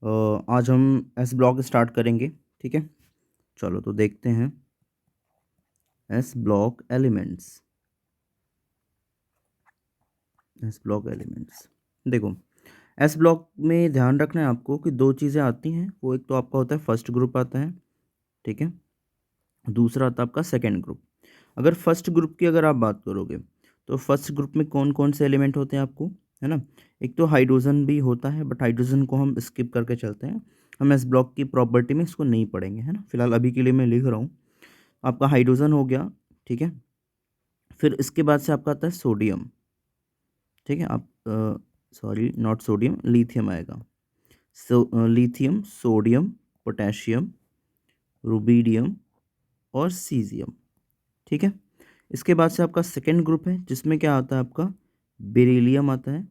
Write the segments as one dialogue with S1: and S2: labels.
S1: आज हम S block start करेंगे। ठीक है, चलो तो देखते हैं S block elements. S block elements देखो, एस ब्लॉक में ध्यान रखना है आपको कि दो चीज़ें आती हैं। वो एक तो आपका होता है फर्स्ट ग्रुप आता है, ठीक है, दूसरा आता है आपका सेकेंड ग्रुप। अगर फर्स्ट ग्रुप की अगर आप बात करोगे तो फर्स्ट ग्रुप में कौन कौन से एलिमेंट होते हैं आपको, है ना। एक तो हाइड्रोजन भी होता है, बट हाइड्रोजन को हम स्किप करके चलते हैं। हम एस ब्लॉक की प्रॉपर्टी में इसको नहीं पढ़ेंगे, है ना। फिलहाल अभी के लिए मैं लिख रहा हूँ। आपका हाइड्रोजन हो गया, ठीक है। फिर इसके बाद से आपका आता है सोडियम, ठीक है। आप सॉरी, नॉट सोडियम, लिथियम आएगा। लिथियम, सोडियम, पोटेशियम, रुबीडियम और सीजियम, ठीक है। इसके बाद से आपका सेकेंड ग्रुप है जिसमें क्या आता है आपका बेरिलियम आता है,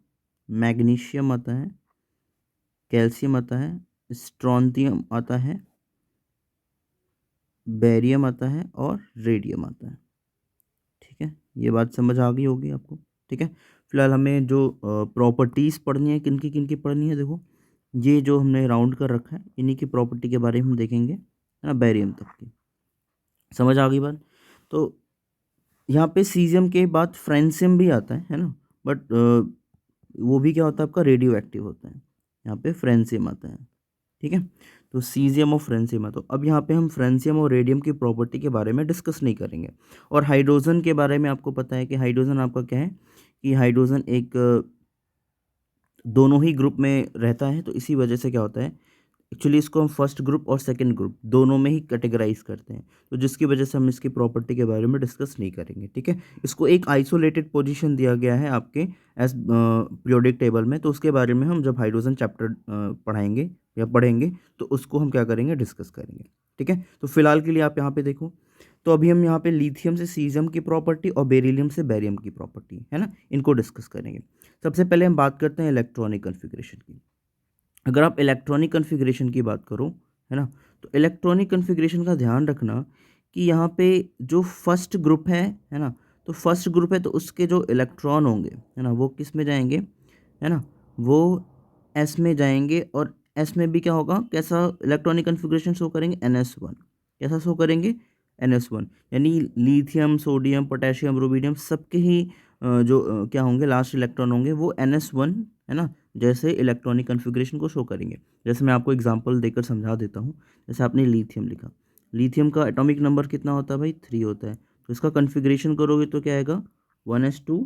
S1: मैग्नीशियम आता है, कैल्शियम आता है, स्ट्रोंथियम आता है, बेरियम आता है और रेडियम आता है, ठीक है। ये बात समझ आ गई होगी आपको, ठीक है। फिलहाल हमें जो प्रॉपर्टीज़ पढ़नी है, किन की पढ़नी है, देखो ये जो हमने राउंड कर रखा है इन्हीं की प्रॉपर्टी के बारे में हम देखेंगे, है ना, बेरियम तक की। समझ आ गई बात। तो यहाँ पे सीजियम के बाद फ्रेंसियम भी आता है ना, बट वो भी क्या होता है आपका रेडियो एक्टिव होता है। यहाँ पे फ्रेंसियम आता है, ठीक है। तो सीजियम और फ्रेंसियम है। तो अब यहाँ पे हम फ्रेंसियम और रेडियम की प्रॉपर्टी के बारे में डिस्कस नहीं करेंगे। और हाइड्रोजन के बारे में आपको पता है कि हाइड्रोजन आपका क्या है, कि हाइड्रोजन एक दोनों ही ग्रुप में रहता है। तो इसी वजह से क्या होता है, एक्चुअली इसको हम फर्स्ट ग्रुप और सेकंड ग्रुप दोनों में ही कैटेगराइज करते हैं। तो जिसकी वजह से हम इसकी प्रॉपर्टी के बारे में डिस्कस नहीं करेंगे, ठीक है। इसको एक आइसोलेटेड पोजीशन दिया गया है आपके एस पीरियोडिक टेबल में। तो उसके बारे में हम जब हाइड्रोजन चैप्टर पढ़ाएंगे या पढ़ेंगे तो उसको हम क्या करेंगे, डिस्कस करेंगे, ठीक है। तो फिलहाल के लिए आप यहाँ पे देखो, तो अभी हम यहाँ पे लिथियम से सीजियम की प्रॉपर्टी और बेरिलियम से बेरियम की प्रॉपर्टी, है ना, इनको डिस्कस करेंगे। सबसे पहले हम बात करते हैं इलेक्ट्रॉनिक कन्फिग्रेशन की। अगर आप इलेक्ट्रॉनिक कन्फिग्रेशन की बात करो, है ना, तो इलेक्ट्रॉनिक कन्फिग्रेशन का ध्यान रखना कि यहाँ पे जो फर्स्ट ग्रुप है ना, तो फर्स्ट ग्रुप है तो उसके जो इलेक्ट्रॉन होंगे, है ना, वो किस में जाएंगे, है ना, वो एस में जाएंगे। और एस में भी क्या होगा, कैसा इलेक्ट्रॉनिक कन्फिग्रेशन शो करेंगे, NS1। कैसा शो करेंगे, NS1। यानी लिथियम, सोडियम, पोटेशियम, रुबिडियम सबके ही जो क्या होंगे, लास्ट इलेक्ट्रॉन होंगे वो NS1, है ना, जैसे इलेक्ट्रॉनिक कन्फिग्रेशन को शो करेंगे। जैसे मैं आपको एग्जांपल देकर समझा देता हूँ। जैसे आपने लिथियम लिखा, लिथियम का एटॉमिक नंबर कितना होता है भाई, 3 होता है। तो इसका कन्फिग्रेशन करोगे तो क्या आएगा, 1s2,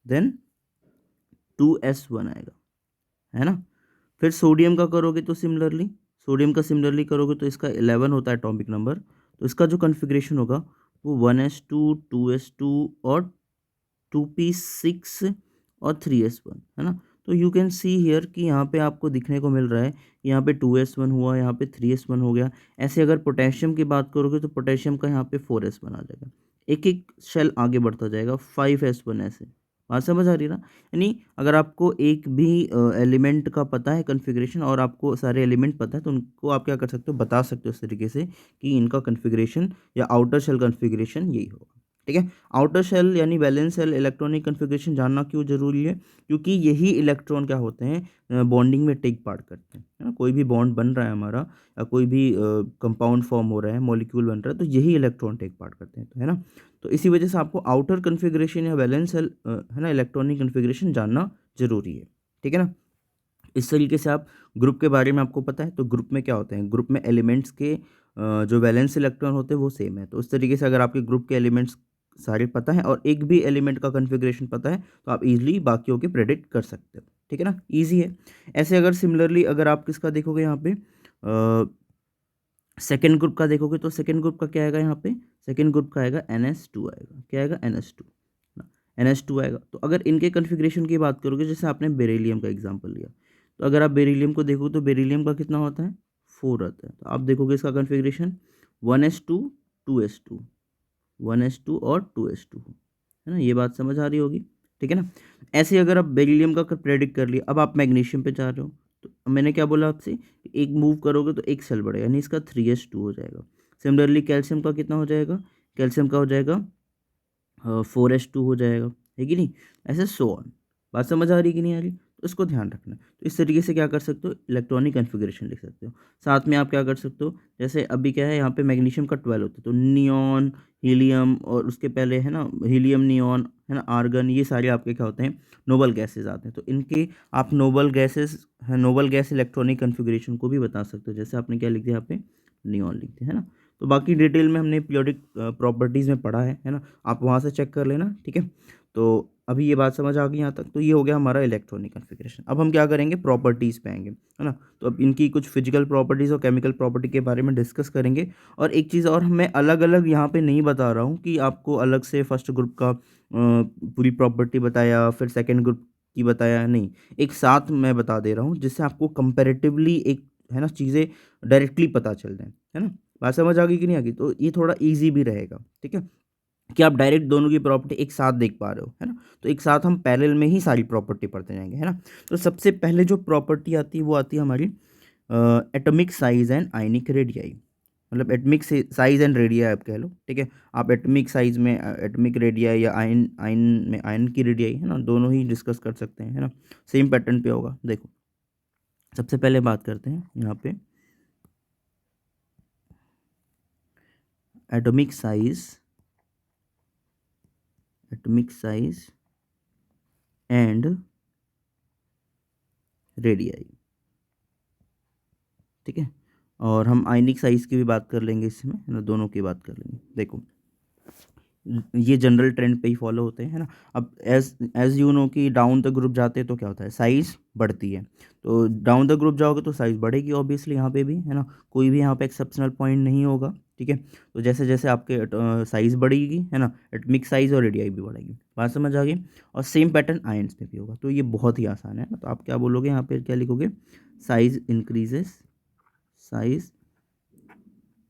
S1: देन 2s1 आएगा, है ना। फिर सोडियम का करोगे तो सिमिलरली, सोडियम का सिमिलरली करोगे तो इसका 11 होता है एटॉमिक नंबर। तो इसका जो कन्फिग्रेशन होगा वो 1s2, 2s2 और 2p6 और 3s1, है ना। तो यू कैन सी हियर कि यहाँ पे आपको दिखने को मिल रहा है, यहाँ पे 2s1 हुआ, यहाँ पे 3s1 हो गया। ऐसे अगर पोटेशियम की बात करोगे तो पोटेशियम का यहाँ पे 4s1 आ जाएगा। एक एक शेल आगे बढ़ता जाएगा, 5s1 ऐसे। बात समझ आ रही है ना। यानी अगर आपको एक भी एलिमेंट का पता है कन्फिग्रेशन और आपको सारे एलिमेंट पता है तो उनको आप क्या कर सकते हो, बता सकते हो इस तरीके से कि इनका कन्फिग्रेशन या आउटर शेल कन्फिग्रेशन यही होगा, ठीक है। आउटर शेल यानी वैलेंस शेल इलेक्ट्रॉनिक कन्फिग्रेशन जानना क्यों जरूरी है, क्योंकि यही इलेक्ट्रॉन क्या होते हैं, बॉन्डिंग में टेक पार्ट करते हैं, है ना। कोई भी बॉन्ड बन रहा है हमारा या कोई भी कंपाउंड फॉर्म हो रहा है, मॉलिक्यूल बन रहा है, तो यही इलेक्ट्रॉन टेक पार्ट करते हैं, तो है ना। तो इसी वजह से आपको आउटर कन्फिग्रेशन या वैलेंस शेल, है ना, इलेक्ट्रॉनिक कन्फिग्रेशन जानना जरूरी है, ठीक है ना। इस तरीके से आप ग्रुप के बारे में आपको पता है। तो ग्रुप में क्या होते हैं, ग्रुप में एलिमेंट्स के जो वैलेंस इलेक्ट्रॉन होते हैं वो सेम है। तो उस तरीके से अगर आपके ग्रुप के एलिमेंट्स सारे पता है और एक भी एलिमेंट का कन्फिग्रेशन पता है तो आप इजीली बाकियों के प्रेडिक्ट कर सकते हो, ठीक है ना, इजी है। ऐसे अगर सिमिलरली अगर आप किसका देखोगे यहाँ पे, सेकेंड ग्रुप का देखोगे तो सेकेंड ग्रुप का क्या आएगा, यहाँ पे सेकेंड ग्रुप का आएगा NS2 आएगा। क्या आएगा, NS2, NS2 आएगा। तो अगर इनके कन्फिग्रेशन की बात करोगे, जैसे आपने बेरिलियम का एग्जांपल लिया, तो अगर आप बेरिलियम को देखो तो बेरिलियम का कितना होता है, 4 आता है। तो आप देखोगे इसका कन्फिग्रेशन 1s2, 2s2, 1s2 और 2s2, है ना। ये बात समझ आ रही होगी, ठीक है ना। ऐसे अगर आप बेरिलियम का प्रेडिक्ट कर लिया, अब आप मैग्नीशियम पे जा रहे हो तो मैंने क्या बोला आपसे, एक मूव करोगे तो एक सेल बढ़ेगा, यानी इसका 3s2 हो जाएगा। सिमिलरली कैल्शियम का कितना हो जाएगा, कैल्शियम का हो जाएगा 4s2 हो जाएगा, है कि नहीं। ऐसे सो ऑन। बात समझ आ रही कि नहीं आ रही। तो इसको ध्यान रखना। तो इस तरीके से क्या कर सकते हो, इलेक्ट्रॉनिक कॉन्फ़िगरेशन लिख सकते हो। साथ में आप क्या कर सकते हो, जैसे अभी क्या है यहाँ पे मैग्नीशियम का 12 होता है, तो नियॉन, हीलियम और उसके पहले है ना हीलियम, नियॉन है ना, आर्गन, ये सारे आपके क्या होते हैं, नोबल गैसेज़ आते हैं। तो इनके आप नोबल गैसेज़ है, नोबल गैस इलेक्ट्रॉनिक कॉन्फ़िगरेशन को भी बता सकते हो। जैसे आपने क्या लिख दिया यहाँ पे, नियॉन लिख दिया, है ना। तो बाकी डिटेल में हमने पीरियोडिक प्रॉपर्टीज़ में पढ़ा है ना, आप वहाँ से चेक कर लेना, ठीक है। तो अभी ये बात समझ आ गई यहाँ तक। तो ये हो गया हमारा इलेक्ट्रॉनिक कॉन्फ़िगरेशन। अब हम क्या करेंगे, प्रॉपर्टीज़ पे आएँगे, है ना। तो अब इनकी कुछ फिजिकल प्रॉपर्टीज़ और केमिकल प्रॉपर्टी के बारे में डिस्कस करेंगे। और एक चीज़ और, मैं अलग-अलग यहाँ पे नहीं बता रहा हूँ कि आपको अलग से फर्स्ट ग्रुप का पूरी प्रॉपर्टी बताया, फिर सेकंड ग्रुप की बताया, नहीं। एक साथ मैं बता दे रहा हूँ, जिससे आपको कंपैरेटिवली एक है ना चीज़ें डायरेक्टली पता चल जाएँ, है ना। बात समझ आ गई कि नहीं आ गई? तो ये थोड़ा ईज़ी भी रहेगा, ठीक है, कि आप डायरेक्ट दोनों की प्रॉपर्टी एक साथ देख पा रहे हो, है ना। तो एक साथ हम पैरेलल में ही सारी प्रॉपर्टी पढ़ते जाएँगे, है ना। तो सबसे पहले जो प्रॉपर्टी आती है वो आती है हमारी atomic size and ionic radii, मतलब एटॉमिक साइज़ एंड रेडियाई आप कह लो, ठीक है। आप एटॉमिक साइज़ में एटॉमिक रेडियाई या आयन आयन में आयन की रेडियाई, है ना, दोनों ही डिस्कस कर सकते हैं, है ना। सेम पैटर्न पे होगा। देखो सबसे पहले बात करते हैं यहाँ पे atomic size, atomic size and radii, ठीक है। और हम आयनिक साइज़ की भी बात कर लेंगे इसमें, है ना, दोनों की बात कर लेंगे। देखो ये जनरल ट्रेंड पे ही फॉलो होते हैं, है ना। अब एज एज यू नो कि डाउन द ग्रुप जाते हैं तो क्या होता है, साइज़ बढ़ती है। तो डाउन द ग्रुप जाओगे तो साइज़ बढ़ेगी ऑब्वियसली, यहाँ पे भी, है ना। कोई भी यहाँ पे एक्सेप्शनल पॉइंट नहीं होगा, ठीक है। तो जैसे जैसे आपके साइज़ बढ़ेगी, है ना, एटॉमिक साइज़ और रेडियाई भी बढ़ेगी। बात समझ आ गई। और सेम पैटर्न आयंस में भी होगा। तो ये बहुत ही आसान है ना। तो आप क्या बोलोगे यहाँ पे, क्या लिखोगे, size increases, size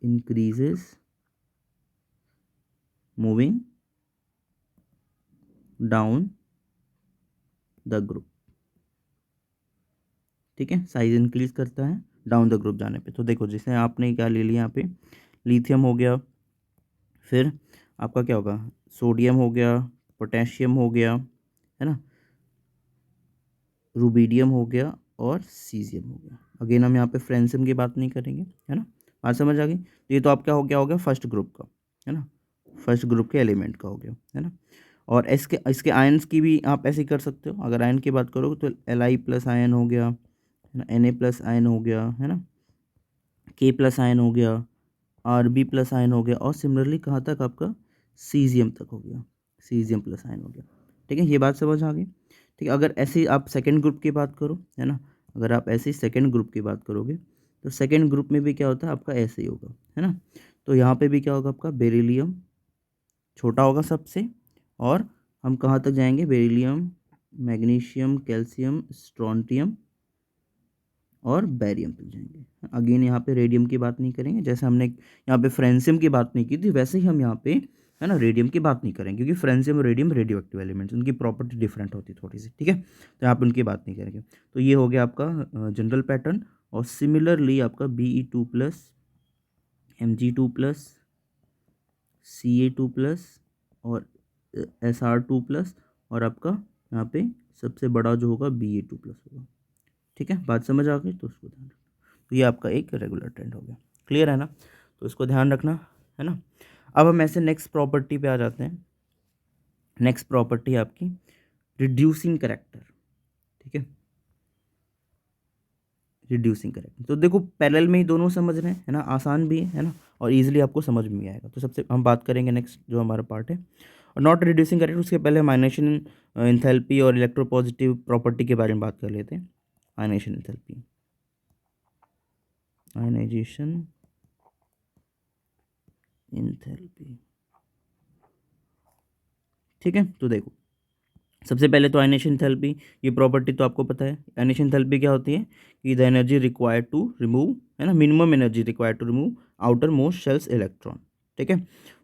S1: increases moving down the group, ठीक है। साइज इंक्रीज करता है डाउन द ग्रुप जाने पे। तो देखो जैसे आपने क्या ले लिया यहाँ पे, लिथियम हो गया, फिर आपका क्या होगा, सोडियम हो गया, पोटेशियम हो गया, है ना, रुबिडियम हो गया और सीजियम हो गया। अगेन हम यहाँ पे फ्रेंसियम की बात नहीं करेंगे, है ना। बात समझ आ गई। तो ये तो आपका हो गया फर्स्ट ग्रुप का, है ना, फर्स्ट ग्रुप के एलिमेंट का हो गया, है ना। और इसके इसके आयन्स की भी आप ऐसे ही कर सकते हो। अगर आयन की बात करोगे तो Li प्लस आयन हो गया, है ना, Na प्लस आयन हो गया, है ना, K प्लस आयन हो गया, Rb प्लस आयन हो गया, और सिमिलरली कहाँ तक आपका सीजियम तक हो गया, सीजियम प्लस आयन हो गया, ठीक है। ये बात समझ आ गई, ठीक है। अगर ऐसे ही आप सेकेंड ग्रुप की बात करो, है ना, अगर आप ऐसे ही सेकेंड ग्रुप की बात करोगे तो सेकेंड ग्रुप में भी क्या होता है आपका, ऐसे ही होगा, है ना। तो यहाँ पे भी क्या होगा आपका, बेरिलियम छोटा होगा सबसे, और हम कहाँ तक जाएंगे, बेरिलियम, मैग्नीशियम, कैल्शियम, स्ट्रोंटियम और बैरियम तक जाएंगे। अगेन यहाँ पे रेडियम की बात नहीं करेंगे, जैसे हमने यहाँ पे फ्रेंसियम की बात नहीं की थी, वैसे ही हम यहाँ पे है ना रेडियम की बात नहीं करेंगे, क्योंकि फ्रेंसियम और रेडियम रेडियो एक्टिव एलिमेंट्स, उनकी प्रॉपर्टी डिफरेंट होती है थोड़ी सी, ठीक है। तो यहाँ पे उनकी बात नहीं करेंगे। तो ये हो गया आपका जनरल पैटर्न। और सिमिलरली आपका Be2+, Mg2+, Ca2+, और Sr2+, और आपका यहाँ पे सबसे बड़ा जो होगा Ba2+ होगा, ठीक है। बात समझ आ गई, तो उसको ध्यान रखना। तो ये आपका एक रेगुलर ट्रेंड हो गया, क्लियर है ना। तो इसको ध्यान रखना, है ना। अब हम ऐसे नेक्स्ट प्रॉपर्टी पे आ जाते हैं। नेक्स्ट प्रॉपर्टी आपकी रिड्यूसिंग करेक्टर, ठीक है, रिड्यूसिंग करेक्टर। तो देखो पैरेलल में ही दोनों समझ रहे हैं, है ना, आसान भी है ना, और इजीली आपको समझ में आएगा। तो सबसे हम बात करेंगे नेक्स्ट जो हमारा पार्ट है, और नॉट रिड्यूसिंग करेक्टर, उसके पहले हम आयनेशन इंथैल्पी और इलेक्ट्रोपॉजिटिव प्रॉपर्टी के बारे में बात कर लेते हैं। आयनेशन इंथैल्पी, आयनाइजेशन इंथैल्पी, ठीक है। तो देखो सबसे पहले तो आयनेशन एंथैल्पी, ये प्रॉपर्टी तो आपको पता है। आयनेशन एंथैल्पी क्या होती है कि the energy required to remove, है ना, minimum energy required to remove outermost shells electron, ठीक है,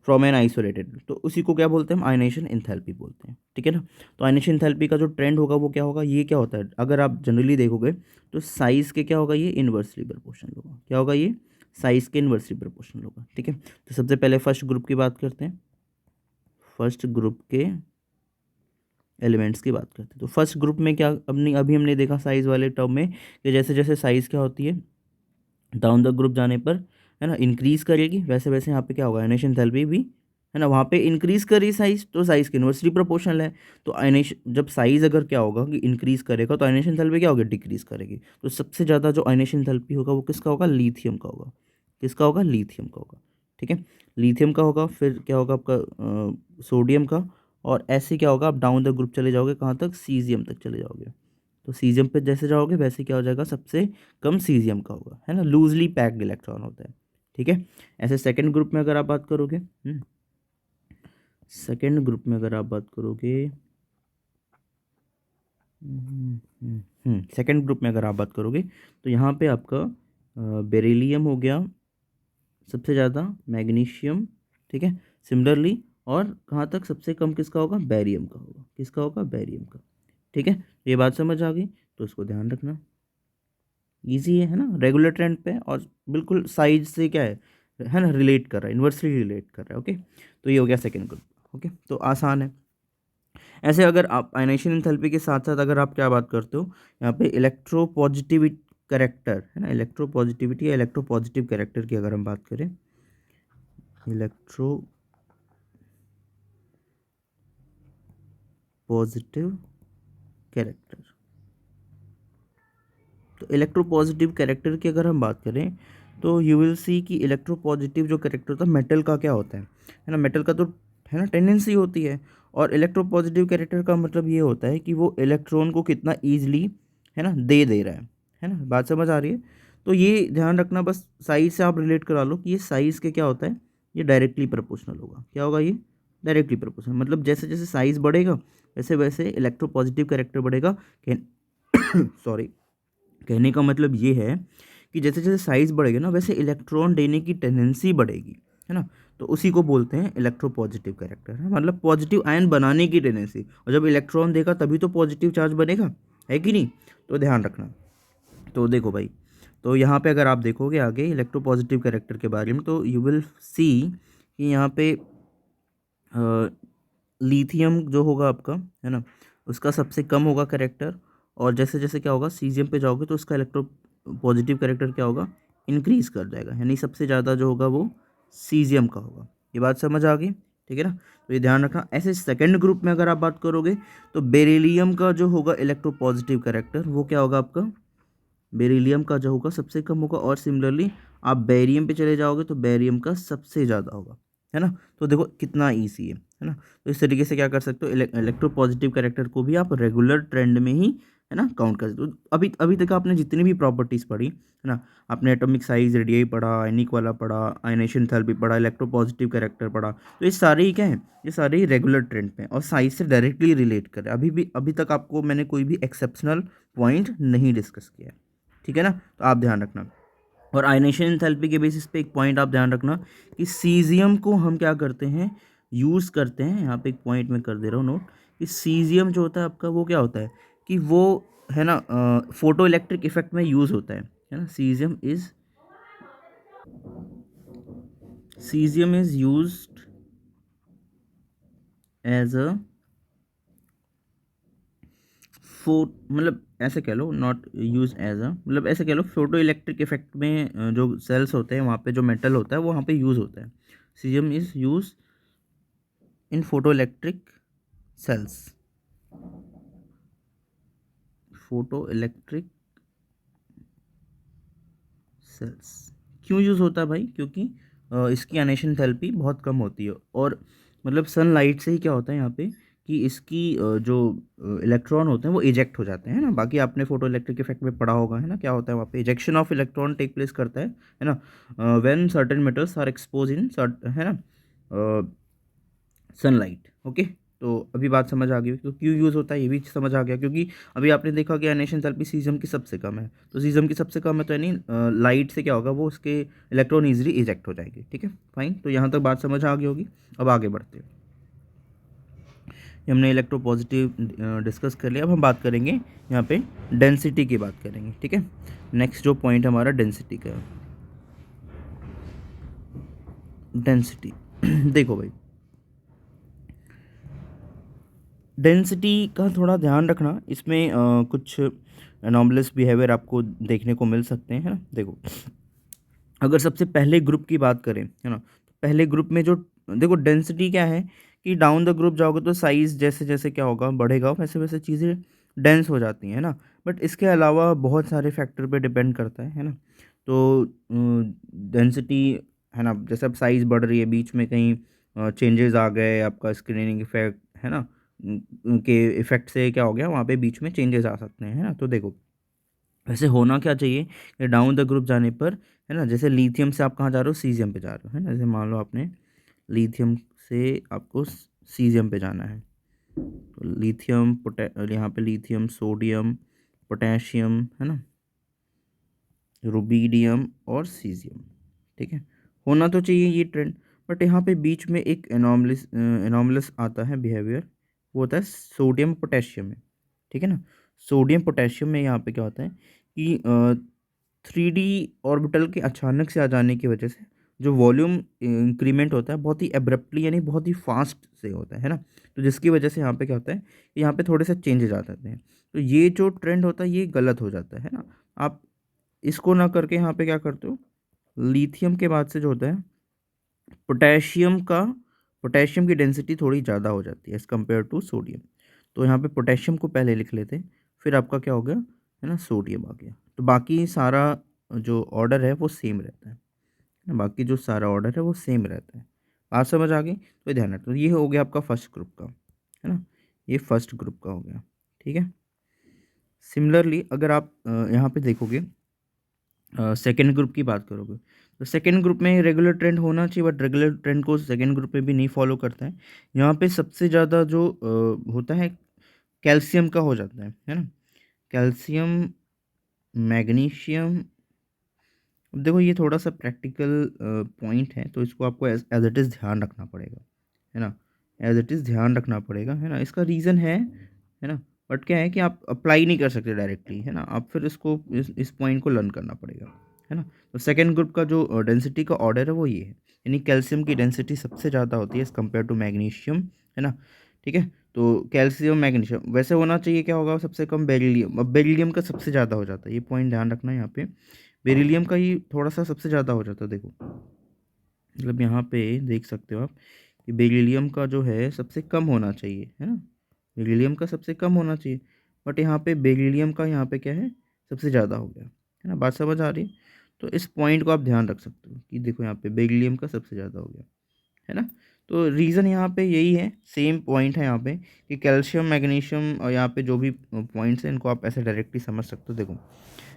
S1: फ्रॉम एन आइसोलेटेड। तो उसी को क्या बोलते हैं हम, आयनेशन एंथैल्पी बोलते हैं, ठीक है ना। तो आयनेशन एंथैल्पी का जो ट्रेंड होगा वो क्या होगा, ये क्या होता है, अगर आप जनरली देखोगे तो साइज़ के क्या होगा, ये इन्वर्सली प्रोपोर्शनल होगा। क्या होगा ये, साइज़ के इन्वर्सली प्रोपोर्शनल होगा, ठीक है। तो सबसे पहले फर्स्ट ग्रुप की बात करते हैं। फर्स्ट ग्रुप के एलिमेंट्स की बात करते हैं। तो फर्स्ट ग्रुप में क्या अभी हमने देखा साइज़ वाले टर्म में कि जैसे जैसे साइज़ क्या होती है डाउन द ग्रुप जाने पर, है ना, इंक्रीज़ करेगी, वैसे वैसे यहाँ पे क्या होगा, आयनेशन एंथैल्पी भी, है ना, वहाँ पे इंक्रीज़ करी साइज़ तो साइज़ के इन्वर्सली प्रोपोर्शनल है। तो आयनेशन जब साइज़ अगर क्या होगा कि इंक्रीज़ करेगा तो आयनेशन एंथैल्पी क्या होगी, डिक्रीज़ करेगी। तो सबसे ज़्यादा जो आयनेशन एंथैल्पी होगा वो किसका होगा, लिथियम का होगा। किसका होगा, लिथियम का होगा। ठीक है, लिथियम का होगा। फिर क्या होगा आपका सोडियम का। और ऐसे क्या होगा, आप डाउन द ग्रुप चले जाओगे कहाँ तक, सीजियम तक चले जाओगे। तो सीजियम पे जैसे जाओगे वैसे क्या हो जाएगा, सबसे कम सीजियम का होगा, है ना, लूजली पैक्ड इलेक्ट्रॉन होता है। ठीक है, ऐसे सेकंड ग्रुप में अगर आप बात करोगे, सेकंड ग्रुप में अगर आप बात करोगे, सेकंड ग्रुप में अगर आप बात करोगे तो यहाँ पे आपका बेरिलियम हो गया सबसे ज़्यादा, मैग्नीशियम, ठीक है, सिमिलरली। और कहाँ तक सबसे कम किसका होगा, बैरियम का होगा। किसका होगा, बैरियम का। ठीक है, ये बात समझ आ गई, तो इसको ध्यान रखना। इजी है ना, रेगुलर ट्रेंड पे, और बिल्कुल साइज से क्या है ना, रिलेट कर रहा है, इन्वर्सली रिलेट कर रहा है। ओके, तो ये हो गया सेकंड ग्रुप। ओके, तो आसान है। ऐसे अगर आप आयनेशन एंथैल्पी के साथ साथ अगर आप क्या बात करते हो, यहाँ पे इलेक्ट्रोपॉजिटिविटी कैरेक्टर, है ना, इलेक्ट्रोपॉजिटिविटी या इलेक्ट्रोपॉजिटिव कैरेक्टर की अगर हम बात करें, इलेक्ट्रो पॉजिटिव कैरेक्टर। तो इलेक्ट्रोपॉजिटिव कैरेक्टर की अगर हम बात करें तो यू विल सी कि इलेक्ट्रोपॉजिटिव जो कैरेक्टर होता है मेटल का क्या होता है ना, मेटल का तो है ना टेंडेंसी होती है। और इलेक्ट्रोपॉजिटिव कैरेक्टर का मतलब ये होता है कि वो इलेक्ट्रॉन को कितना ईजिली, है ना, दे रहा है ना, बात समझ आ रही है। तो ये ध्यान रखना, बस साइज से आप रिलेट करा लो कि ये साइज़ के क्या होता है, ये डायरेक्टली प्रोपोर्शनल होगा। क्या होगा ये, डायरेक्टली प्रोपोर्शनल, मतलब जैसे जैसे साइज़ बढ़ेगा वैसे वैसे इलेक्ट्रोपॉजिटिव कैरेक्टर बढ़ेगा। सॉरी, कहने का मतलब ये है कि जैसे जैसे साइज़ बढ़ेगा ना वैसे इलेक्ट्रॉन देने की टेंडेंसी बढ़ेगी, है ना। तो उसी को बोलते हैं इलेक्ट्रोपॉजिटिव कैरेक्टर, है मतलब पॉजिटिव आयन बनाने की टेंडेंसी। और जब इलेक्ट्रॉन देगा तभी तो पॉजिटिव चार्ज बनेगा, है कि नहीं। तो ध्यान रखना। तो देखो भाई, तो यहाँ पे अगर आप देखोगे आगे इलेक्ट्रोपॉजिटिव कैरेक्टर के बारे में तो यू विल सी कि यहाँ पे लिथियम जो होगा आपका, है ना, उसका सबसे कम होगा कैरेक्टर। और जैसे जैसे क्या होगा, सीजियम पे जाओगे तो उसका इलेक्ट्रो पॉजिटिव कैरेक्टर क्या होगा, इंक्रीज कर जाएगा, यानी सबसे ज़्यादा जो होगा वो सीजियम का होगा। ये बात समझ आ गई, ठीक है ना। तो ये ध्यान रखना। ऐसे सेकंड ग्रुप में अगर आप बात करोगे तो बेरिलियम का जो होगा इलेक्ट्रो पॉजिटिव कैरेक्टर वो क्या होगा आपका, बेरिलियम का जो होगा सबसे कम होगा। और सिमिलरली आप बेरियम पे चले जाओगे तो बेरियम का सबसे ज़्यादा होगा, है ना। तो देखो कितना ईजी है ना। तो इस तरीके से क्या कर सकते हो, इलेक्ट्रो पॉजिटिव कैरेक्टर को भी आप रेगुलर ट्रेंड में ही, है ना, काउंट कर सकते हो। अभी अभी तक आपने जितनी भी प्रॉपर्टीज़ पढ़ी, है ना, आपने एटॉमिक साइज, रेडियाई पढ़ा, आयनिक वाला पढ़ा, आयनेशन एंथैल्पी पढ़ा, इलेक्ट्रो पॉजिटिव कैरेक्टर पढ़ा, तो ये सारे ही क्या हैं, ये सारे ही रेगुलर ट्रेंड पे हैं और साइज से डायरेक्टली रिलेट कर रहे हैं। अभी तक आपको मैंने कोई भी एक्सेप्शनल पॉइंट नहीं डिस्कस किया है, ठीक है ना। तो आप ध्यान रखना। और आयनेशन एंथैल्पी के बेसिस पे एक पॉइंट आप ध्यान रखना कि सीजियम को हम क्या करते हैं, यूज़ करते हैं। यहाँ पे एक पॉइंट मैं कर दे रहा हूँ नोट कि सीजियम जो होता है आपका वो क्या होता है कि वो, है ना, फोटो इलेक्ट्रिक इफेक्ट में यूज़ होता है ना। Caesium is used as a फो मतलब ऐसे कह लो, नॉट यूज एज अ, मतलब ऐसे कह लो फोटो इलेक्ट्रिक इफेक्ट में जो सेल्स होते हैं वहाँ पे जो मेटल होता है वो वहाँ पे यूज़ होता है। Caesium is use in photo electric sales, photo electric sales. क्यों यूज़ होता है भाई, क्योंकि इसकी अनेशन थेरेपी बहुत कम होती है। और मतलब सनलाइट से ही क्या होता है यहाँ पे कि इसकी जो इलेक्ट्रॉन होते हैं वो इजेक्ट हो जाते हैं ना। बाकी आपने फोटो इलेक्ट्रिक इफेक्ट में पढ़ा होगा, है ना, क्या होता है वहाँ पे ejection of electron take place करता है ना, when certain metals are expose in, है ना, सनलाइट। ओके, तो अभी बात समझ आ गई। तो क्यों यूज़ होता है ये भी समझ आ गया, क्योंकि अभी आपने देखा कि एनेशन थेरेपी सीजम की सबसे कम है। तो सीजम की सबसे कम है तो यानी लाइट से क्या होगा, वो उसके इलेक्ट्रॉन ईजिली इजेक्ट हो जाएगी। ठीक है, फाइन। तो यहाँ तक बात समझ आ गई होगी। अब आगे बढ़ते हैं। हमने इलेक्ट्रो पॉजिटिव डिस्कस कर लिया। अब हम बात करेंगे यहाँ पे डेंसिटी की बात करेंगे। ठीक है, नेक्स्ट जो पॉइंट हमारा डेंसिटी का है। डेंसिटी देखो भाई, डेंसिटी का थोड़ा ध्यान रखना, इसमें कुछ एनॉमलस बिहेवियर आपको देखने को मिल सकते हैं, है ना। देखो, अगर सबसे पहले ग्रुप की बात करें, है ना, तो पहले ग्रुप में जो, देखो डेंसिटी क्या है कि डाउन द ग्रुप जाओगे तो साइज़ जैसे जैसे क्या होगा, बढ़ेगा, वैसे वैसे चीज़ें डेंस हो जाती हैं, है ना। बट इसके अलावा बहुत सारे फैक्टर पे डिपेंड करता है ना। तो डेंसिटी, है ना, जैसे अब साइज़ बढ़ रही है, बीच में कहीं चेंजेस आ गए, आपका स्क्रीनिंग इफेक्ट, है ना, के इफेक्ट से क्या हो गया, वहाँ पे बीच में चेंजेस आ सकते हैं, है ना। तो देखो, वैसे होना क्या चाहिए कि डाउन द ग्रुप जाने पर, है ना, जैसे लिथियम से आप कहाँ जा रहे हो, सीजियम पे जा रहे हो, है ना। जैसे मान लो आपने लिथियम से आपको सीजियम पे जाना है, तो लिथियम यहाँ पे लिथियम, सोडियम, पोटेशियम, है ना, रुबीडियम और सीजियम, ठीक है। होना तो चाहिए ये ट्रेंड, बट यहाँ पे बीच में एक एनॉमलस आता है बिहेवियर, वो होता है सोडियम पोटेशियम में, ठीक है ना। सोडियम पोटेशियम में यहाँ पे क्या होता है कि 3D ऑर्बिटल के अचानक से आ जाने की वजह से जो वॉल्यूम इंक्रीमेंट होता है बहुत ही एब्रप्टली, यानी बहुत ही फास्ट से होता है ना। तो जिसकी वजह से यहाँ पे क्या होता है कि यहाँ पे थोड़े से चेंजेस आ जाते हैं। तो ये जो ट्रेंड होता है ये गलत हो जाता है ना। आप इसको ना करके यहाँ पे क्या करते हो, लिथियम के बाद से जो होता है पोटेशियम की डेंसिटी थोड़ी ज़्यादा हो जाती है एज़ कम्पेयर टू सोडियम। तो यहाँ पे पोटेशियम को पहले लिख लेते हैं, फिर आपका क्या हो गया, है ना, सोडियम आ गया। तो बाकी सारा जो ऑर्डर है वो सेम रहता है ना, बाकी जो सारा ऑर्डर है वो सेम रहता है। बात समझ आ गई, तो ध्यान रखना। तो ये हो गया आपका फर्स्ट ग्रुप का, है ना, ये फर्स्ट ग्रुप का हो गया, ठीक है। सिमिलरली अगर आप यहाँ पे देखोगे, सेकेंड ग्रुप की बात करोगे, तो सेकेंड ग्रुप में रेगुलर ट्रेंड होना चाहिए, बट रेगुलर ट्रेंड को सेकेंड ग्रुप में भी नहीं फॉलो करता है। यहाँ पे सबसे ज़्यादा जो होता है कैल्शियम का हो जाता है ना। कैल्शियम, मैग्नीशियम, अब देखो ये थोड़ा सा प्रैक्टिकल पॉइंट है, तो इसको आपको एज इट इज़ ध्यान रखना पड़ेगा, है ना, एज इट इज़ ध्यान रखना पड़ेगा, है ना। इसका रीज़न है ना, बट क्या है कि आप अप्लाई नहीं कर सकते डायरेक्टली, है ना, आप फिर इसको इस पॉइंट को लर्न करना पड़ेगा, है ना। तो सेकेंड ग्रुप का जो डेंसिटी का ऑर्डर है वो ये है, यानी कैल्शियम की डेंसिटी सबसे ज़्यादा होती है एज़ कम्पेयर टू मैग्नीशियम, है ना, ठीक है। तो कैल्शियम, मैग्नीशियम वैसे होना चाहिए, क्या होगा, सबसे कम बेरिलियम, अब बेरिलियम का सबसे ज़्यादा हो जाता है, ये पॉइंट ध्यान रखना है यहाँ पे। बेरिलियम का ही थोड़ा सा सबसे ज़्यादा हो जाता है, देखो, मतलब यहाँ पे देख सकते हो आप कि बेरिलियम का जो है सबसे कम होना चाहिए, है ना, बेरिलियम का सबसे कम होना चाहिए, बट यहाँ पे बेरिलियम का यहाँ पे क्या है, सबसे ज़्यादा हो गया, है ना। बात समझ आ रही है। तो इस पॉइंट को आप ध्यान रख सकते हो कि देखो यहाँ पे बेरिलियम का सबसे ज़्यादा हो गया, है ना। तो रीज़न यहाँ पे यही है, सेम पॉइंट है यहाँ पे कि कैल्शियम, मैग्नीशियम और यहाँ पे जो भी पॉइंट्स हैं इनको आप ऐसे डायरेक्टली समझ सकते हो। देखो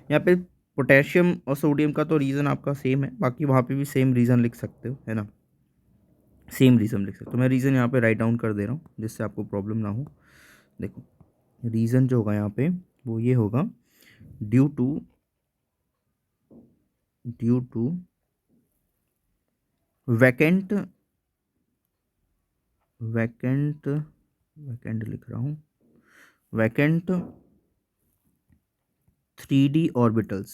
S1: यहाँ पे पोटेशियम और सोडियम का तो रीज़न आपका सेम है, बाकी वहाँ पे भी सेम रीज़न लिख सकते हो, है ना, सेम रीज़न लिख सकते हो। मैं रीज़न यहाँ पे राइट डाउन कर दे रहा हूँ जिससे आपको प्रॉब्लम ना हो। देखो रीज़न जो होगा यहाँ पे वो ये होगा, due to vacant vacant vacant लिख रहा हूँ, vacant 3D orbitals,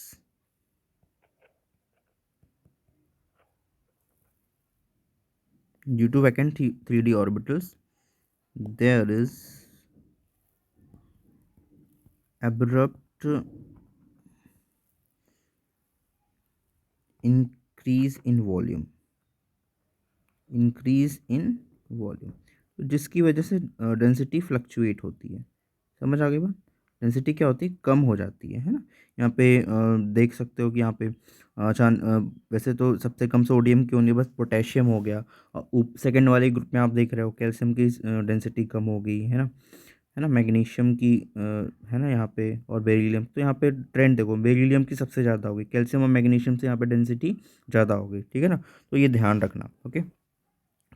S1: due to vacant 3D orbitals there is abrupt increase in volume, तो जिसकी वजह से डेंसिटी फ्लक्चुएट होती है। समझ आ गई बात, डेंसिटी क्या होती है, कम हो जाती है ना। यहाँ पे देख सकते हो कि यहाँ पे वैसे तो सबसे कम सोडियम की होनी है, बस पोटेशियम हो गया, और सेकेंड वाले ग्रुप में आप देख रहे हो कैल्शियम की डेंसिटी कम हो गई, है ना, मैग्नीशियम की है ना यहाँ पे, और बेरिलियम। तो यहाँ पे ट्रेंड देखो, बेरिलियम की सबसे ज़्यादा होगी, कैल्शियम और मैग्नीशियम से यहाँ पे डेंसिटी ज़्यादा होगी, ठीक है ना। तो ये ध्यान रखना, ओके।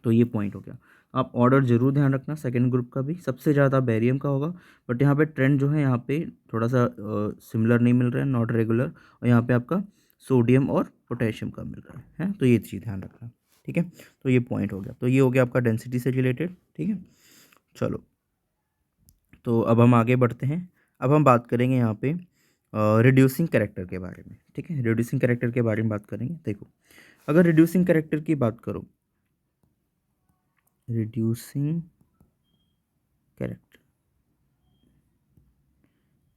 S1: तो ये पॉइंट हो गया। आप ऑर्डर जरूर ध्यान रखना, सेकेंड ग्रुप का भी सबसे ज़्यादा बेरियम का होगा, बट यहाँ पे ट्रेंड जो है यहाँ पे थोड़ा सा सिमिलर नहीं मिल रहा है, नॉट रेगुलर, और यहाँ पे आपका सोडियम और पोटेशियम का मिल रहा है, तो ये चीज़ ध्यान रखना, ठीक है। तो ये पॉइंट हो गया, तो ये हो गया आपका डेंसिटी से रिलेटेड, ठीक है। चलो, तो अब हम आगे बढ़ते हैं। अब हम बात करेंगे यहाँ पे रिड्यूसिंग कैरेक्टर के बारे में, ठीक है। रिड्यूसिंग कैरेक्टर के बारे में बात करेंगे। देखो, अगर रिड्यूसिंग कैरेक्टर की बात करो, रिड्यूसिंग कैरेक्टर,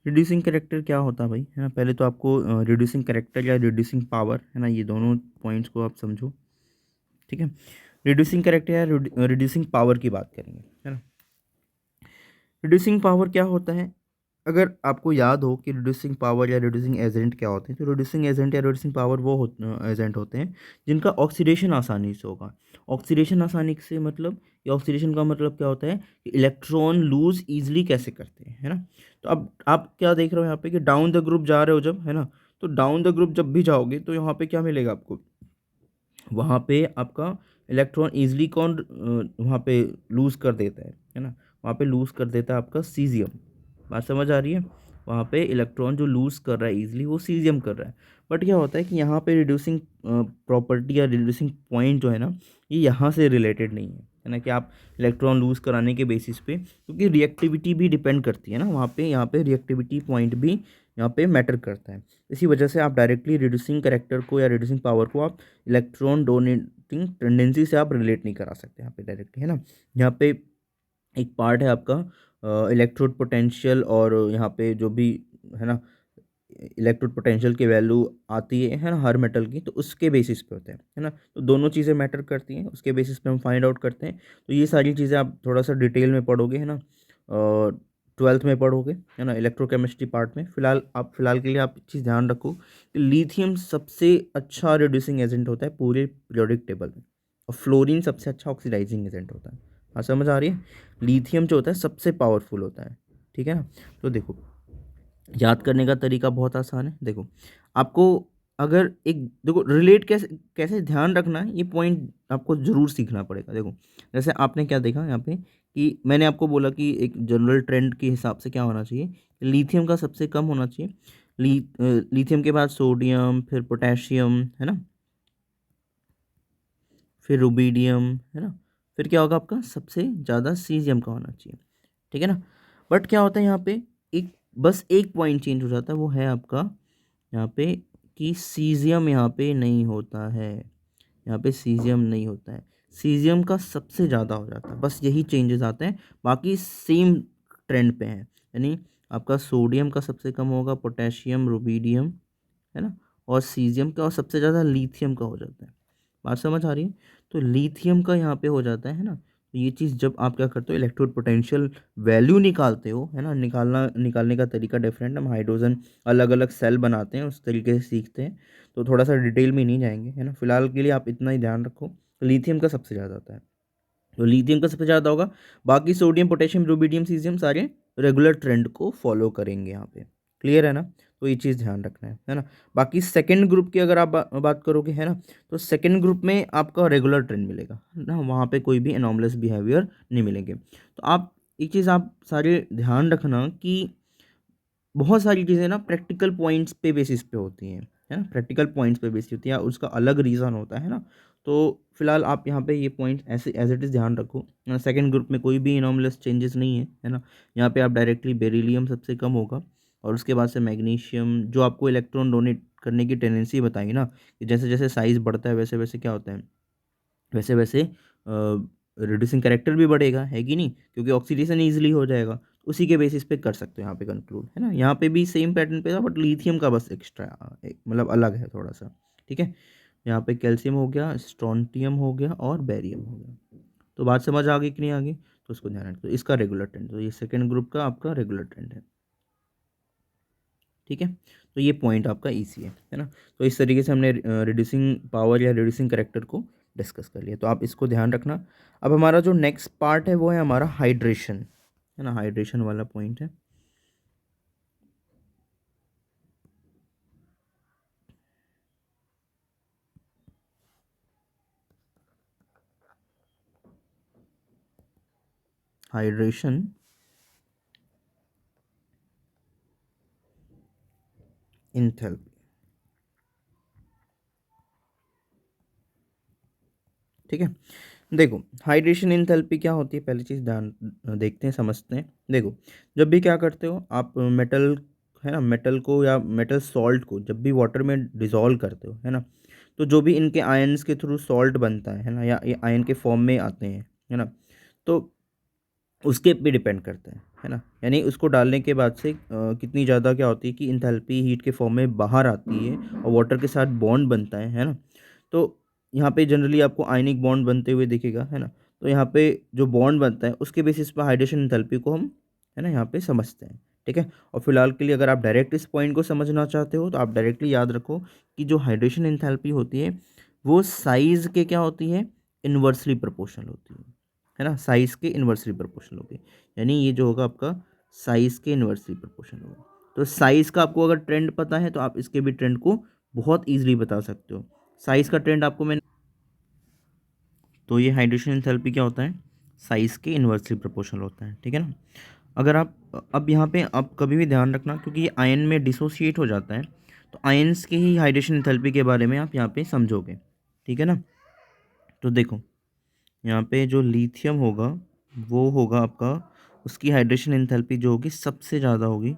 S1: रिड्यूसिंग कैरेक्टर क्या होता है भाई, है ना। पहले तो आपको रिड्यूसिंग कैरेक्टर या रिड्यूसिंग पावर, है ना, ये दोनों पॉइंट्स को आप समझो, ठीक है। रिड्यूसिंग कैरेक्टर या रिड्यूसिंग पावर की बात करेंगे, है ना। रिड्यूसिंग पावर क्या होता है, अगर आपको याद हो कि रिड्यूसिंग पावर या रिड्यूसिंग एजेंट क्या होते हैं, तो रिड्यूसिंग एजेंट या रिड्यूसिंग पावर वो एजेंट होते हैं जिनका ऑक्सीडेशन आसानी से होगा। ऑक्सीडेशन आसानी से मतलब, ये ऑक्सीडेशन का मतलब क्या होता है कि इलेक्ट्रॉन लूज ईजिली कैसे करते हैं, है ना। तो अब आप क्या देख रहे हो यहाँ पे कि डाउन द ग्रुप जा रहे हो जब, है ना, तो डाउन द ग्रुप जब भी जाओगे तो यहाँ पे क्या मिलेगा आपको, वहाँ पे आपका इलेक्ट्रॉन ईजिली कौन वहाँ पे लूज़ कर देता है ना, वहाँ पे लूज़ कर देता है आपका सीजियम। बात समझ आ रही है, वहाँ पे इलेक्ट्रॉन जो लूज़ कर रहा है ईजिली वो सीजियम कर रहा है। बट क्या होता है कि यहाँ पे रिड्यूसिंग प्रॉपर्टी या रिड्यूसिंग पॉइंट जो है ना, ये यहाँ से रिलेटेड नहीं है ना, कि आप इलेक्ट्रॉन लूज़ कराने के बेसिस पे, क्योंकि रिएक्टिविटी भी डिपेंड करती है ना वहाँ पे, यहाँ पे रिएक्टिविटी पॉइंट भी यहाँ पे मैटर करता है। इसी वजह से आप डायरेक्टली रिड्यूसिंग करेक्टर को या रिड्यूसिंग पावर को आप इलेक्ट्रॉन डोनेटिंग टेंडेंसी से आप रिलेट नहीं करा सकते यहाँ पे डायरेक्टली, है ना। यहाँ पे एक पार्ट है आपका इलेक्ट्रोड पोटेंशियल, और यहाँ पे जो भी, है ना, इलेक्ट्रोड पोटेंशियल की वैल्यू आती है ना, हर मेटल की, तो उसके बेसिस पे होते हैं, है ना। तो दोनों चीज़ें मैटर करती हैं, उसके बेसिस पे हम फाइंड आउट करते हैं। तो ये सारी चीज़ें आप थोड़ा सा डिटेल में पढ़ोगे, है ना, ट्वेल्थ में पढ़ोगे, है ना, इलेक्ट्रोकेमिस्ट्री पार्ट में। फिलहाल के लिए आप चीज़ ध्यान रखो कि लिथियम सबसे अच्छा रिड्यूसिंग एजेंट होता है पूरे पीरियोडिक टेबल में, और फ्लोरीन सबसे अच्छा ऑक्सीडाइजिंग एजेंट होता है। हाँ, समझ आ रही है। लिथियम जो होता है सबसे पावरफुल होता है, ठीक है ना। तो देखो, याद करने का तरीका बहुत आसान है। देखो, आपको अगर एक, देखो रिलेट कैसे कैसे ध्यान रखना है, ये पॉइंट आपको ज़रूर सीखना पड़ेगा। देखो, जैसे आपने क्या देखा यहाँ पे कि मैंने आपको बोला कि एक जनरल ट्रेंड के हिसाब से क्या होना चाहिए, लिथियम का सबसे कम होना चाहिए। लिथियम के बाद सोडियम, फिर पोटेशियम, है ना, फिर रुबीडियम, है ना, फिर क्या होगा आपका सबसे ज़्यादा सीजियम का होना चाहिए, ठीक है ना। बट क्या होता है यहाँ पे, एक बस एक पॉइंट चेंज हो जाता है, वो है आपका यहाँ पे कि सीज़ियम यहाँ पे नहीं होता है, यहाँ पे सीज़ियम नहीं होता है, सीज़ियम का सबसे ज़्यादा हो जाता है, बस यही चेंजेस आते हैं, बाकी सेम ट्रेंड पे हैं। यानी आपका सोडियम का सबसे कम होगा, पोटेशियम, रुबीडियम, है ना, और सीज़ियम का, और सबसे ज़्यादा लिथियम का हो जाता है। बात समझ आ रही है। तो लिथियम का यहाँ पे हो जाता है ना, तो ये चीज़ जब आप क्या करते हो, इलेक्ट्रोड पोटेंशियल वैल्यू निकालते हो, है ना, निकालने का तरीका डिफरेंट, हम हाइड्रोजन अलग अलग सेल बनाते हैं, उस तरीके से सीखते हैं। तो थोड़ा सा डिटेल में नहीं जाएंगे, है ना, फिलहाल के लिए आप इतना ही ध्यान रखो। लिथियम का सबसे ज़्यादा आता है, तो लिथियम का सबसे ज़्यादा होगा। बाकी सोडियम, पोटेशियम, रुबिडियम, सीजियम सारे रेगुलर ट्रेंड को फॉलो करेंगे यहाँ पे। क्लियर है ना। तो ये चीज़ ध्यान रखना है ना। बाकी सेकंड ग्रुप की अगर आप बात करोगे, है ना, तो सेकंड ग्रुप में आपका रेगुलर ट्रेंड मिलेगा ना, वहाँ पे कोई भी एनॉमलस बिहेवियर नहीं मिलेंगे। तो आप एक चीज़ आप सारे ध्यान रखना कि बहुत सारी चीज़ें ना प्रैक्टिकल पॉइंट्स पे बेसिस पे होती हैं, है ना, प्रैक्टिकल पॉइंट्स पे बेसिस होती है, उसका अलग रीज़न होता है ना। तो फिलहाल आप यहाँ पे ये पॉइंट ऐसे एज इट इज़ ध्यान रखो। सेकंड ग्रुप में कोई भी इनॉमलेस चेंजेस नहीं है ना। यहाँ पे आप डायरेक्टली बेरिलियम सबसे कम होगा, और उसके बाद से मैग्नीशियम, जो आपको इलेक्ट्रॉन डोनेट करने की टेंडेंसी बताई ना, कि जैसे जैसे साइज़ बढ़ता है वैसे वैसे क्या होता है, वैसे वैसे रिड्यूसिंग कैरेक्टर भी बढ़ेगा, है कि नहीं, क्योंकि ऑक्सीडेशन ईजिली हो जाएगा। उसी के बेसिस पे कर सकते हो यहाँ पे कंक्लूड, है ना। यहाँ पे भी सेम पैटर्न पे था, बट लिथियम का बस एक्स्ट्रा मतलब अलग है थोड़ा सा, ठीक है। यहाँ पे कैल्शियम हो गया, स्ट्रोंटियम हो गया, और बेरियम हो गया। तो बात समझ आ गई कि नहीं आ गई, तो उसको ध्यान रखो, इसका रेगुलर ट्रेंड, तो ये सेकेंड ग्रुप का आपका रेगुलर ट्रेंड है, ठीक है। तो ये पॉइंट आपका ईसी है ना। तो इस तरीके से हमने रिड्यूसिंग पावर या रिड्यूसिंग करेक्टर को डिस्कस कर लिया, तो आप इसको ध्यान रखना। अब हमारा जो नेक्स्ट पार्ट है वो है हमारा हाइड्रेशन, है ना, हाइड्रेशन वाला पॉइंट है। हाइड्रेशन इंथैल्पी, ठीक है। देखो, हाइड्रेशन इंथैल्पी क्या होती है, पहली चीज़ ध्यान देखते हैं, समझते हैं। देखो, जब भी क्या करते हो आप मेटल, है ना, मेटल को या मेटल सॉल्ट को जब भी वाटर में डिज़ोल्व करते हो, है ना, तो जो भी इनके आयंस के थ्रू सॉल्ट बनता है ना, या ये आयन के फॉर्म में आते हैं, है ना, तो उसके पे डिपेंड करता है ना। यानी उसको डालने के बाद से कितनी ज़्यादा क्या होती है कि इंथैल्पी हीट के फॉर्म में बाहर आती है और वाटर के साथ बॉन्ड बनता है ना। तो यहाँ पे जनरली आपको आयनिक बॉन्ड बनते हुए दिखेगा, है ना। तो यहाँ पे जो बॉन्ड बनता है उसके बेसिस पर हाइड्रेशन इंथैल्पी को हम, है ना, यहाँ पे समझते हैं, ठीक है। और फिलहाल के लिए अगर आप डायरेक्ट इस पॉइंट को समझना चाहते हो तो आप डायरेक्टली याद रखो कि जो हाइड्रेशन इंथैल्पी होती है वो साइज़ के क्या होती है, इन्वर्सली प्रोपोर्शनल होती है ना। साइज़ के इन्वर्सली प्रोपोर्शनल होगी, यानी ये जो होगा आपका साइज़ के इन्वर्सली प्रोपोर्शनल होगा। तो साइज़ का आपको अगर ट्रेंड पता है तो आप इसके भी ट्रेंड को बहुत ईजिली बता सकते हो। साइज़ का ट्रेंड आपको मैंने, तो ये हाइड्रेशन एंथैल्पी क्या होता है, साइज़ के इन्वर्सली प्रोपोर्शनल होता है, ठीक है ना। अगर आप अब यहाँ पे आप कभी भी ध्यान रखना, क्योंकि ये आयन में डिसोसिएट हो जाता है, तो आयन्स की ही हाइड्रेशन एंथैल्पी के बारे में आप यहाँ पे समझोगे, ठीक है ना। तो देखो यहाँ पे जो लिथियम होगा वो होगा आपका, उसकी हाइड्रेशन एंथैल्पी जो होगी सबसे ज़्यादा होगी।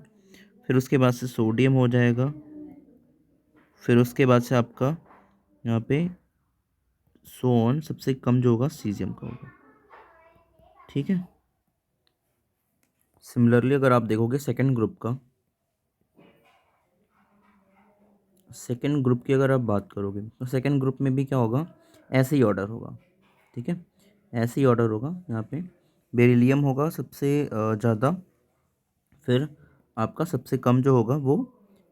S1: फिर उसके बाद से सोडियम हो जाएगा, फिर उसके बाद से आपका यहाँ पे सो ऑन, सबसे कम जो होगा सीजियम का होगा, ठीक है। सिमिलरली अगर आप देखोगे सेकेंड ग्रुप का, सेकेंड ग्रुप की अगर आप बात करोगे तो सेकेंड ग्रुप में भी क्या होगा, ऐसे ही ऑर्डर होगा, ठीक है। ऐसे ही ऑर्डर होगा, यहाँ पे बेरिलियम होगा सबसे ज़्यादा, फिर आपका सबसे कम जो होगा वो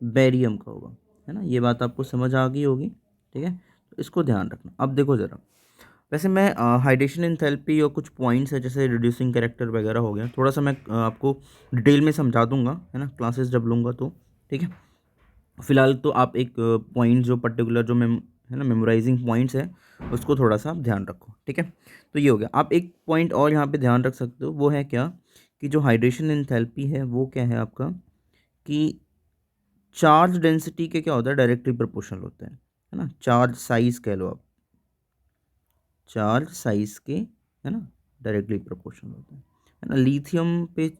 S1: बेरियम का होगा, है ना। ये बात आपको समझ आ गई होगी, ठीक है। तो इसको ध्यान रखना। अब देखो ज़रा, वैसे मैं हाइड्रेशन एंथैल्पी और कुछ पॉइंट्स है जैसे रिड्यूसिंग कैरेक्टर वगैरह हो गया, थोड़ा सा मैं आपको डिटेल में समझा दूंगा, है ना, क्लासेस जब लूँगा तो, ठीक है। फिलहाल तो आप एक पॉइंट जो पर्टिकुलर जो मेम है ना, मेमोराइजिंग पॉइंट्स है, उसको थोड़ा सा आप ध्यान रखो, ठीक है। तो ये हो गया। आप एक पॉइंट और यहाँ पे ध्यान रख सकते हो, वो है क्या, कि जो हाइड्रेशन एंथैल्पी है वो क्या है आपका, कि चार्ज डेंसिटी के क्या होता है, डायरेक्टली प्रोपोर्शनल होता है ना। चार्ज साइज कह लो आप, चार्ज साइज के, है ना, डायरेक्टली प्रोपोर्शनल होता है ना। लिथियम पे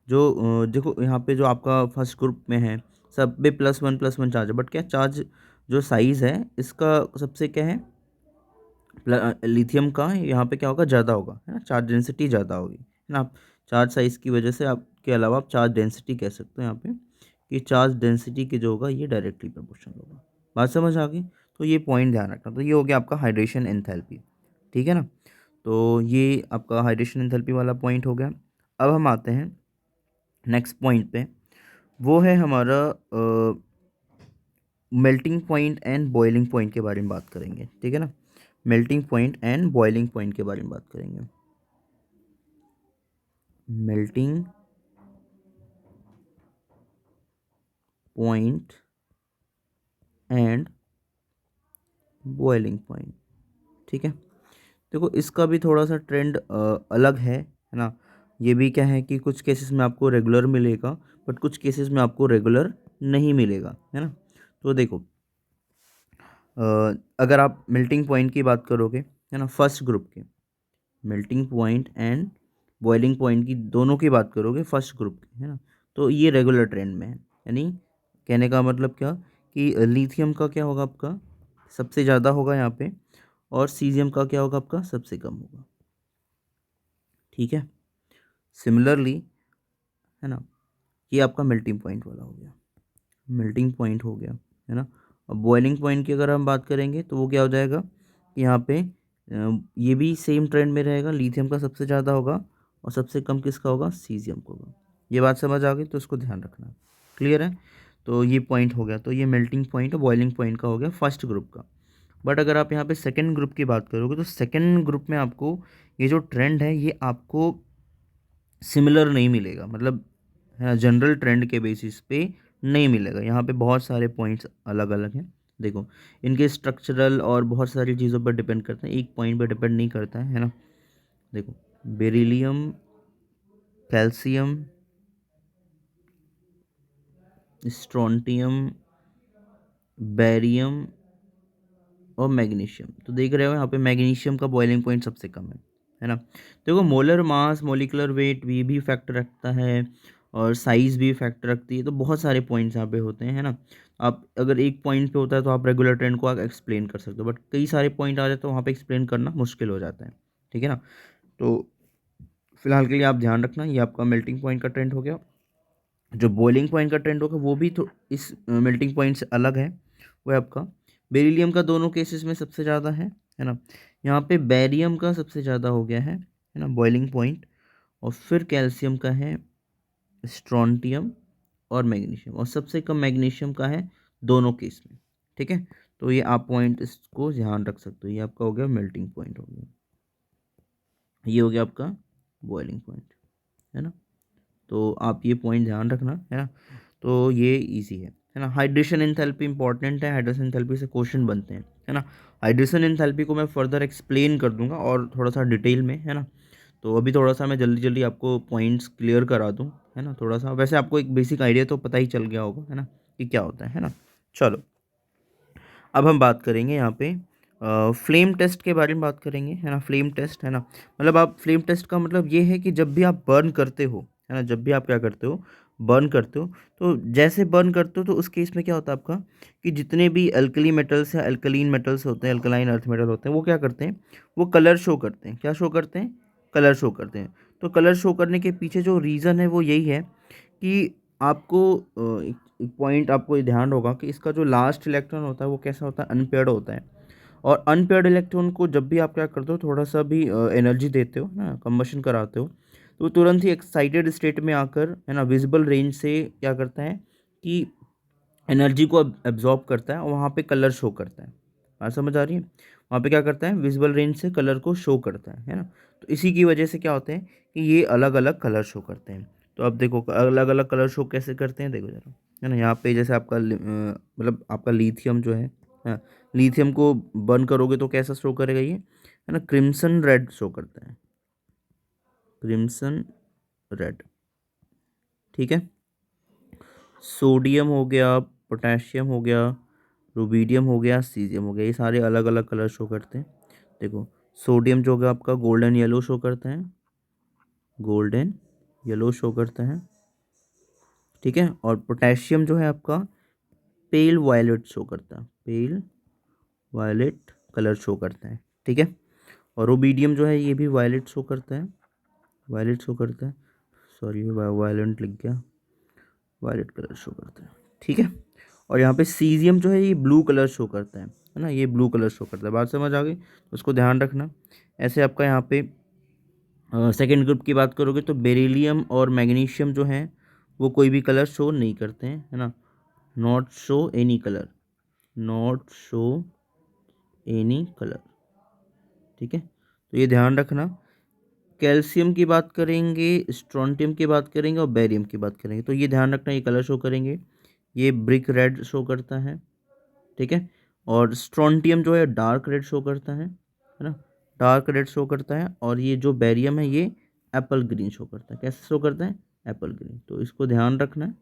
S1: जो देखो यहाँ पे जो आपका फर्स्ट ग्रुप में है सब पे +1 चार्ज है, बट क्या चार्ज जो साइज़ है इसका सबसे क्या है, लिथियम का यहाँ पे क्या होगा, ज़्यादा होगा, है ना, चार्ज डेंसिटी ज़्यादा होगी, है ना। आप चार्ज साइज़ की वजह से आप के अलावा आप चार्ज डेंसिटी कह सकते हो यहाँ पे, कि चार्ज डेंसिटी के जो होगा ये डायरेक्टली प्रोपोर्शनल होगा। बात समझ आ गई। तो ये पॉइंट ध्यान रखना। तो ये हो गया आपका हाइड्रेशन एंथैल्पी, ठीक है ना। तो ये आपका हाइड्रेशन एंथैल्पी वाला पॉइंट हो गया। अब हम आते हैं नेक्स्ट पॉइंट पे, वो है हमारा melting point and boiling point के बारे में बात करेंगे, ठीक है ना। Melting point and boiling point के बारे में बात करेंगे। Melting point and boiling point, ठीक है। देखो इसका भी थोड़ा सा ट्रेंड अलग है ना। ये भी क्या है कि कुछ केसेस में आपको रेगुलर मिलेगा, बट कुछ केसेस में आपको रेगुलर नहीं मिलेगा, है ना। तो देखो अगर आप मेल्टिंग पॉइंट की बात करोगे, है ना, फर्स्ट ग्रुप के melting point and boiling point की दोनों की बात करोगे फर्स्ट ग्रुप की, है ना, तो ये रेगुलर ट्रेंड में है। यानी कहने का मतलब क्या, कि लिथियम का क्या होगा आपका, सबसे ज़्यादा होगा यहाँ पे, और सीजियम का क्या होगा आपका, सबसे कम होगा, ठीक है। सिमिलरली, है ना, ये आपका मेल्टिंग पॉइंट वाला हो गया, मेल्टिंग पॉइंट हो गया, है ना। अब बॉइलिंग पॉइंट की अगर हम बात करेंगे तो वो क्या हो जाएगा कि यहाँ पे ये भी सेम ट्रेंड में रहेगा, लिथियम का सबसे ज़्यादा होगा और सबसे कम किसका होगा, सीजियम का होगा। ये बात समझ आ गई, तो इसको ध्यान रखना, क्लियर है। तो ये पॉइंट हो गया। तो ये मेल्टिंग पॉइंट और बॉइलिंग पॉइंट का हो गया फर्स्ट ग्रुप का। बट अगर आप यहाँ पे सेकेंड ग्रुप की बात करोगे तो सेकेंड ग्रुप में आपको ये जो ट्रेंड है ये आपको सिमिलर नहीं मिलेगा, मतलब है ना, जनरल ट्रेंड के बेसिस पे नहीं मिलेगा। यहाँ पे बहुत सारे पॉइंट्स अलग अलग हैं। देखो इनके स्ट्रक्चरल और बहुत सारी चीज़ों पर डिपेंड करते हैं, एक पॉइंट पर डिपेंड नहीं करता है ना। देखो बेरिलियम, कैल्शियम, स्ट्रोंटियम, बैरियम और मैग्नीशियम। तो देख रहे हो यहाँ पे मैग्नीशियम का बॉइलिंग पॉइंट सबसे कम है ना। देखो मोलर मास, मोलिकुलर वेट भी फैक्टर रखता है, और साइज़ भी फैक्टर रखती है। तो बहुत सारे पॉइंट्स यहाँ पे होते हैं, है ना। आप अगर एक पॉइंट पे होता है तो आप रेगुलर ट्रेंड को आप एक्सप्लेन कर सकते हो, बट कई सारे पॉइंट आ जाते हैं तो वहाँ पे एक्सप्लेन करना मुश्किल हो जाता है, ठीक है ना। तो फिलहाल के लिए आप ध्यान रखना, ये आपका मेल्टिंग पॉइंट का ट्रेंड हो गया। जो बॉइलिंग पॉइंट का ट्रेंड होगा वो भी तो इस मेल्टिंग पॉइंट से अलग है, वो है आपका बेरिलियम का दोनों केसेस में सबसे ज़्यादा है ना। यहाँ पे बैरियम का सबसे ज़्यादा हो गया है ना बॉइलिंग पॉइंट, और फिर कैल्शियम का है, स्ट्रॉन्टियम और मैग्नीशियम, और सबसे कम मैग्नीशियम का है दोनों केस में। ठीक है, तो ये आप पॉइंट इसको ध्यान रख सकते हो। ये आपका हो गया मेल्टिंग पॉइंट हो गया, ये हो गया आपका बॉइलिंग पॉइंट, है ना। तो आप ये पॉइंट ध्यान रखना, है ना। तो ये इजी है ना। हाइड्रेशन एंथैल्पी इंपॉर्टेंट है, हाइड्रेशन एंथैल्पी से क्वेश्चन बनते हैं, है ना। हाइड्रेशन एंथैल्पी को मैं फर्दर एक्सप्लेन कर दूंगा और थोड़ा सा डिटेल में, है ना। तो अभी थोड़ा सा मैं जल्दी जल्दी आपको पॉइंट्स क्लियर करा दूं, है ना। थोड़ा सा वैसे आपको एक बेसिक आइडिया तो पता ही चल गया होगा, है ना, कि क्या होता है ना। चलो, अब हम बात करेंगे यहाँ पे फ्लेम टेस्ट के बारे में बात करेंगे, है ना। फ्लेम टेस्ट, है ना, मतलब आप फ्लेम टेस्ट का मतलब ये है कि जब भी आप बर्न करते हो, है ना, जब भी आप क्या करते हो, बर्न करते हो, तो जैसे बर्न करते हो तो उस केस में क्या होता है आपका, कि जितने भी अल्कली मेटल्स या अल्कलीन मेटल्स होते हैं, अल्कलाइन अर्थ मेटल होते हैं, वो क्या करते हैं, वो कलर शो करते हैं। क्या शो करते हैं? कलर शो करते हैं। तो कलर शो करने के पीछे जो रीज़न है वो यही है कि आपको एक पॉइंट आपको ये ध्यान होगा कि इसका जो लास्ट इलेक्ट्रॉन होता है वो कैसा होता है, अनपेयर्ड होता है। और अनपेयर्ड इलेक्ट्रॉन को जब भी आप क्या करते हो, थोड़ा सा भी एनर्जी देते हो ना, कंबशन कराते हो, तो वो तुरंत ही एक्साइटेड स्टेट में आकर, है ना, विजिबल रेंज से क्या करता है कि एनर्जी को एब्जॉर्ब करता है और वहाँ पे कलर शो करता है। बात समझ आ रही है? वहाँ पे क्या करता है, विजिबल रेंज से कलर को शो करता है ना। तो इसी की वजह से क्या होते हैं कि ये अलग अलग कलर शो करते हैं। तो अब देखो अलग अलग कलर शो कैसे करते हैं, देखो जरा, है ना। यहाँ पे जैसे आपका मतलब आपका लिथियम जो है, हाँ, लिथियम को बर्न करोगे तो कैसा शो करेगा ये, है ना, क्रिम्सन रेड शो करता है, क्रिम्सन रेड। ठीक है, सोडियम हो गया, पोटेशियम हो गया, रुबीडियम हो गया, सीजियम हो गया, ये सारे अलग अलग कलर शो करते हैं। देखो, सोडियम जो होगा आपका गोल्डन येलो शो करता है, गोल्डन येलो शो करता है। ठीक है, और पोटेशियम जो है आपका पेल वायलेट शो करता है, पेल वायलेट कलर शो करता है। ठीक है, और रुबीडियम जो है ये भी वायलेट शो करता है, वायलेट शो करता है, सॉरी वायलेंट लिख गया, वायलेट कलर शो करता है। ठीक है, और यहाँ पे सीजियम जो है ये ब्लू कलर शो करता है ना, ये ब्लू कलर शो करता है। बात समझ आ गई, उसको ध्यान रखना। ऐसे आपका यहाँ पे सेकेंड ग्रुप की बात करोगे तो बेरिलियम और मैग्नीशियम जो हैं वो कोई भी कलर शो नहीं करते हैं, है ना, not show any colour, not show any colour. ठीक है, तो ये ध्यान रखना। कैल्शियम की बात करेंगे, स्ट्रॉन्टियम की बात करेंगे और बेरियम की बात करेंगे, तो ये ध्यान रखना, ये कलर शो करेंगे, ये ब्रिक रेड शो करता है। ठीक है, और स्ट्रॉन्टियम जो है डार्क रेड शो करता है ना, डार्क रेड शो करता है। और ये जो बेरियम है ये एप्पल ग्रीन शो करता है। कैसे शो करता है? Apple green. तो इसको ध्यान रखना है।